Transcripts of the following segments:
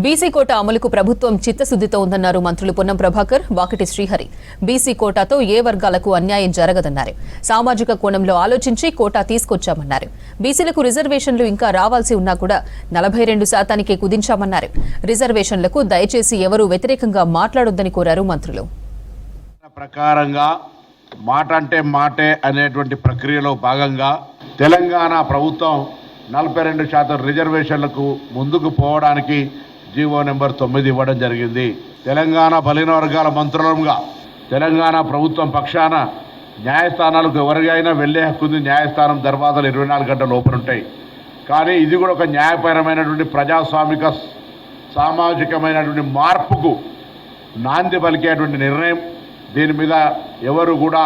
BC quota అమలుకు ప్రభుత్వం చిత్తశుద్దితో ఉందన్నారు మంత్రులు పొన్నం ప్రభాకర్, వాకటి శ్రీహరి. బీసీ కోటాతో ఏ వర్గాలకు అన్యాయం జరగదన్నారు. సామాజిక కోణంలో ఆలోచించి కోటా తీసుకొచ్చామన్నారు. బీసీలకు రిజర్వేషన్లు ఇంకా రావాల్సి ఉన్నా కూడా 42% కుదించామన్నారు. రిజర్వేషన్లకు దయచేసి ఎవరూ వ్యతిరేకంగా మాట్లాడొద్దని కోరారు మంత్రులు. ప్రకారంగా మాట అంటే మాటే అనేటువంటి ప్రక్రియలో భాగంగా తెలంగాణ ప్రభుత్వం 42% రిజర్వేషన్లకు ముందుకు పోవడానికి జీవో నెంబర్ 9 ఇవ్వడం జరిగింది. తెలంగాణ బలహీన వర్గాల మంత్రులంగా తెలంగాణ ప్రభుత్వం పక్షాన న్యాయస్థానాలకు ఎవరికైనా వెళ్లే హక్కు ఉంది. న్యాయస్థానం దర్వాజాలు 24 గంటలు ఓపెన్ ఉంటాయి. కానీ ఇది కూడా ఒక న్యాయపరమైనటువంటి ప్రజాస్వామిక సామాజికమైనటువంటి మార్పుకు నాంది పలికేటువంటి నిర్ణయం. దీని మీద ఎవరు కూడా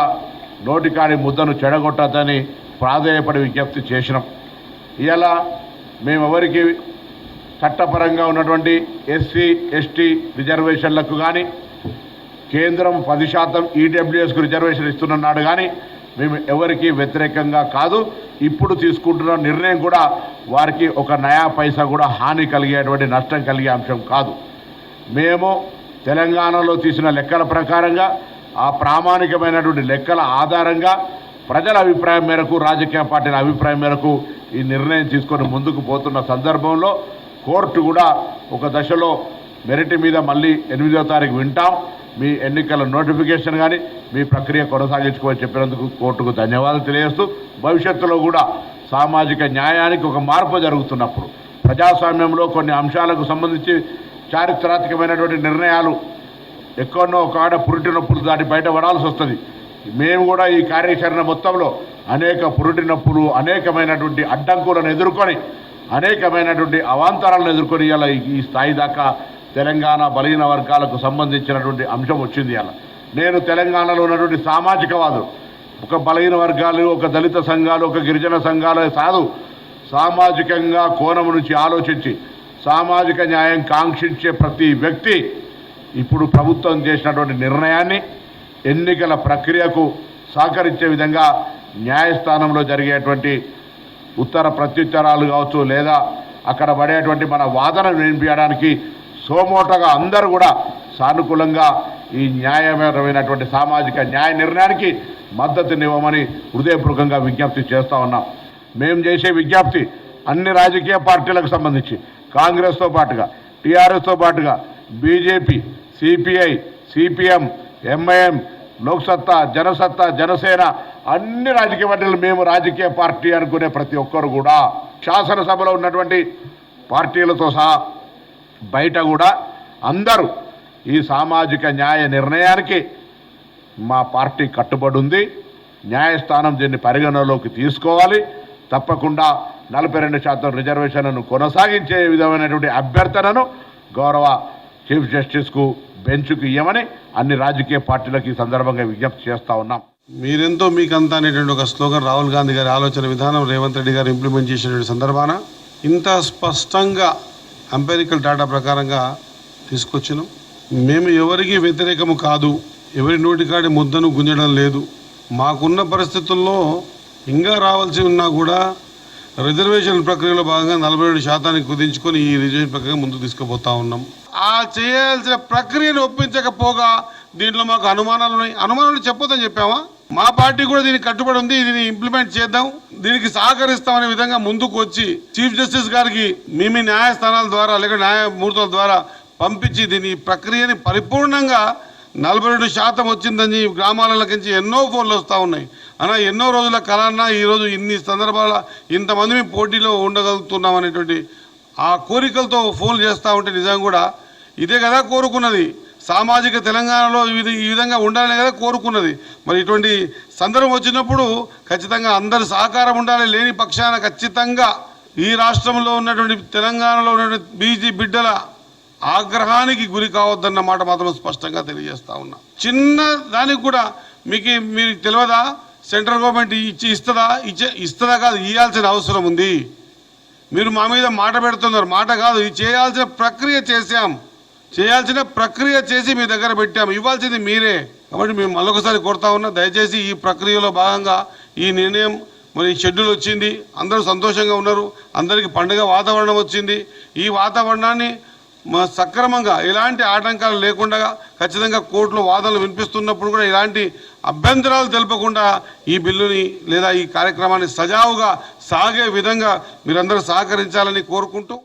నోటికాడి ముద్దను చెడగొట్టద్దని ప్రాధేయపడి విజ్ఞప్తి చేసినాం. ఇలా మేమెవరికి చట్టపరంగా ఉన్నటువంటి ఎస్సీ ఎస్టీ రిజర్వేషన్లకు కానీ కేంద్రం 10% ఈడబ్ల్యూఎస్కు రిజర్వేషన్ ఇస్తున్నాడు. కానీ మేము ఎవరికి వ్యతిరేకంగా కాదు. ఇప్పుడు తీసుకుంటున్న నిర్ణయం కూడా వారికి ఒక నయా పైసా కూడా హాని కలిగేటువంటి నష్టం కలిగే అంశం కాదు. మేము తెలంగాణలో తీసిన లెక్కల ప్రకారంగా ఆ ప్రామాణికమైనటువంటి లెక్కల ఆధారంగా ప్రజల అభిప్రాయం మేరకు రాజకీయ పార్టీల అభిప్రాయం మేరకు ఈ నిర్ణయం తీసుకొని ముందుకు పోతున్న సందర్భంలో కోర్టు కూడా ఒక దశలో మెరిట్ మీద మళ్ళీ 8వ తారీఖు వింటాం. మీ ఎన్నికల నోటిఫికేషన్ కానీ మీ ప్రక్రియ కొనసాగించుకోవని చెప్పినందుకు కోర్టుకు ధన్యవాదాలు తెలియజేస్తూ భవిష్యత్తులో కూడా సామాజిక న్యాయానికి ఒక మార్పు జరుగుతున్నప్పుడు ప్రజాస్వామ్యంలో కొన్ని అంశాలకు సంబంధించి చారిత్రాత్మకమైనటువంటి నిర్ణయాలు ఎక్కడో ఒక ఆడ పురిటినప్పుడు దాటి బయట పడాల్సి వస్తుంది. మేము కూడా ఈ కార్యాచరణ మొత్తంలో అనేక పురిటినప్పులు అనేకమైనటువంటి అడ్డంకులను ఎదుర్కొని అనేకమైనటువంటి అవాంతరాలను ఎదుర్కొని ఇలా ఈ స్థాయి దాకా తెలంగాణ బలహీన వర్గాలకు సంబంధించినటువంటి అంశం వచ్చింది. అలా నేను తెలంగాణలో ఉన్నటువంటి సామాజికవాదులు ఒక బలహీన వర్గాలు, ఒక దళిత సంఘాలు, ఒక గిరిజన సంఘాలు కాదు, సామాజికంగా కోణం నుంచి ఆలోచించి సామాజిక న్యాయం కాంక్షించే ప్రతి వ్యక్తి ఇప్పుడు ప్రభుత్వం చేసినటువంటి నిర్ణయాన్ని ఎన్నికల ప్రక్రియకు సహకరించే విధంగా న్యాయస్థానంలో జరిగేటువంటి ఉత్తర ప్రత్యుత్తరాలు కావచ్చు లేదా అక్కడ పడేటువంటి మన వాదనను వినిపించడానికి సోమోటగా అందరూ కూడా సానుకూలంగా ఈ న్యాయపరమైనటువంటి సామాజిక న్యాయ నిర్ణయానికి మద్దతునివ్వమని హృదయపూర్వకంగా విజ్ఞప్తి చేస్తూ ఉన్నాం. మేము చేసే విజ్ఞప్తి అన్ని రాజకీయ పార్టీలకు సంబంధించి కాంగ్రెస్తో పాటుగా టీఆర్ఎస్తో పాటుగా BJP, CPI, CPM, MIM, Loksatta, Janasatta, Janasena అన్ని రాజకీయ పార్టీలు మేము రాజకీయ పార్టీ అనుకునే ప్రతి ఒక్కరు కూడా శాసనసభలో ఉన్నటువంటి పార్టీలతో సహా బయట కూడా అందరూ ఈ సామాజిక న్యాయ నిర్ణయానికి మా పార్టీ కట్టుబడి ఉంది. న్యాయస్థానం దీన్ని పరిగణలోకి తీసుకోవాలి. తప్పకుండా 42% రిజర్వేషన్లను కొనసాగించే విధమైనటువంటి అభ్యర్థనను గౌరవ చీఫ్ జస్టిస్కు బెంచ్కు ఇవ్వమని అన్ని రాజకీయ పార్టీలకు ఈ సందర్భంగా విజ్ఞప్తి చేస్తూ ఉన్నాం. మీరెంతో మీకంతా అనేటువంటి ఒక స్లోగన్ రాహుల్ గాంధీ గారి ఆలోచన విధానం రేవంత్ రెడ్డి గారు ఇంప్లిమెంట్ చేసినటువంటి సందర్భాన ఇంత స్పష్టంగా ఎంపెరికల్ డేటా ప్రకారంగా తీసుకొచ్చినాం. మేము ఎవరికి వ్యతిరేకము కాదు, ఎవరి నోటికాడి ముద్దను గుంజడం లేదు. మాకున్న పరిస్థితుల్లో ఇంకా రావాల్సి ఉన్నా కూడా రిజర్వేషన్ ప్రక్రియలో భాగంగా 47% కుదించుకొని ఈ రిజర్వేషన్ ప్రక్రియ ముందుకు తీసుకుపోతా ఉన్నాం. ఆ చేయాల్సిన ప్రక్రియను ఒప్పించకపోగా దీంట్లో మాకు అనుమానాలు ఉన్నాయి. అనుమానాలు చెప్పొద్దని చెప్పామా? మా పార్టీ కూడా దీనికి కట్టుబడి ఉంది. దీన్ని ఇంప్లిమెంట్ చేద్దాం, దీనికి సహకరిస్తామనే విధంగా ముందుకు వచ్చి చీఫ్ జస్టిస్ గారికి మీ న్యాయస్థానాల ద్వారా లేక న్యాయమూర్తుల ద్వారా పంపించి దీని ప్రక్రియని పరిపూర్ణంగా 42% వచ్చిందని గ్రామాలకి ఎన్నో ఫోన్లు వస్తూ ఉన్నాయి. అలా ఎన్నో రోజుల కలన్నా ఈరోజు ఇన్ని సందర్భాల ఇంతమంది మేము పోటీలో ఉండగలుగుతున్నాం అనేటువంటి ఆ కోరికలతో ఫోన్లు చేస్తూ ఉంటే నిజంగా కూడా ఇదే కదా కోరుకున్నది. సామాజిక తెలంగాణలో ఈ విధంగా ఉండాలనే కదా కోరుకున్నది. మరి ఇటువంటి సందర్భం వచ్చినప్పుడు ఖచ్చితంగా అందరి సహకారం ఉండాలి. లేని పక్షాన ఖచ్చితంగా ఈ రాష్ట్రంలో ఉన్నటువంటి తెలంగాణలో ఉన్నటువంటి బీసీ బిడ్డల ఆగ్రహానికి గురి కావద్దన్న మాట మాత్రం స్పష్టంగా తెలియజేస్తా ఉన్నా. చిన్న దానికి కూడా మీకు తెలియదా? సెంట్రల్ గవర్నమెంట్ ఇస్తుందా కాదు, ఇవ్వాల్సిన అవసరం ఉంది. మీరు మా మీద మాట పెడుతున్నారు. మాట కాదు, ఇది చేయాల్సిన ప్రక్రియ చేశాం. చేయాల్సిన ప్రక్రియ చేసి మీ దగ్గర పెట్టాము. ఇవ్వాల్సింది మీరే. కాబట్టి మేము మళ్ళొకసారి కోరుతా ఉన్నా, దయచేసి ఈ ప్రక్రియలో భాగంగా ఈ నిర్ణయం మరి షెడ్యూల్ వచ్చింది. అందరూ సంతోషంగా ఉన్నారు. అందరికీ పండుగ వాతావరణం వచ్చింది. ఈ వాతావరణాన్ని సక్రమంగా ఎలాంటి ఆటంకాలు లేకుండా ఖచ్చితంగా కోర్టులో వాదనలు వినిపిస్తున్నప్పుడు కూడా ఎలాంటి అభ్యంతరాలు తెలపకుండా ఈ బిల్లుని లేదా ఈ కార్యక్రమాన్ని సజావుగా సాగే విధంగా మీరందరూ సహకరించాలని కోరుకుంటూ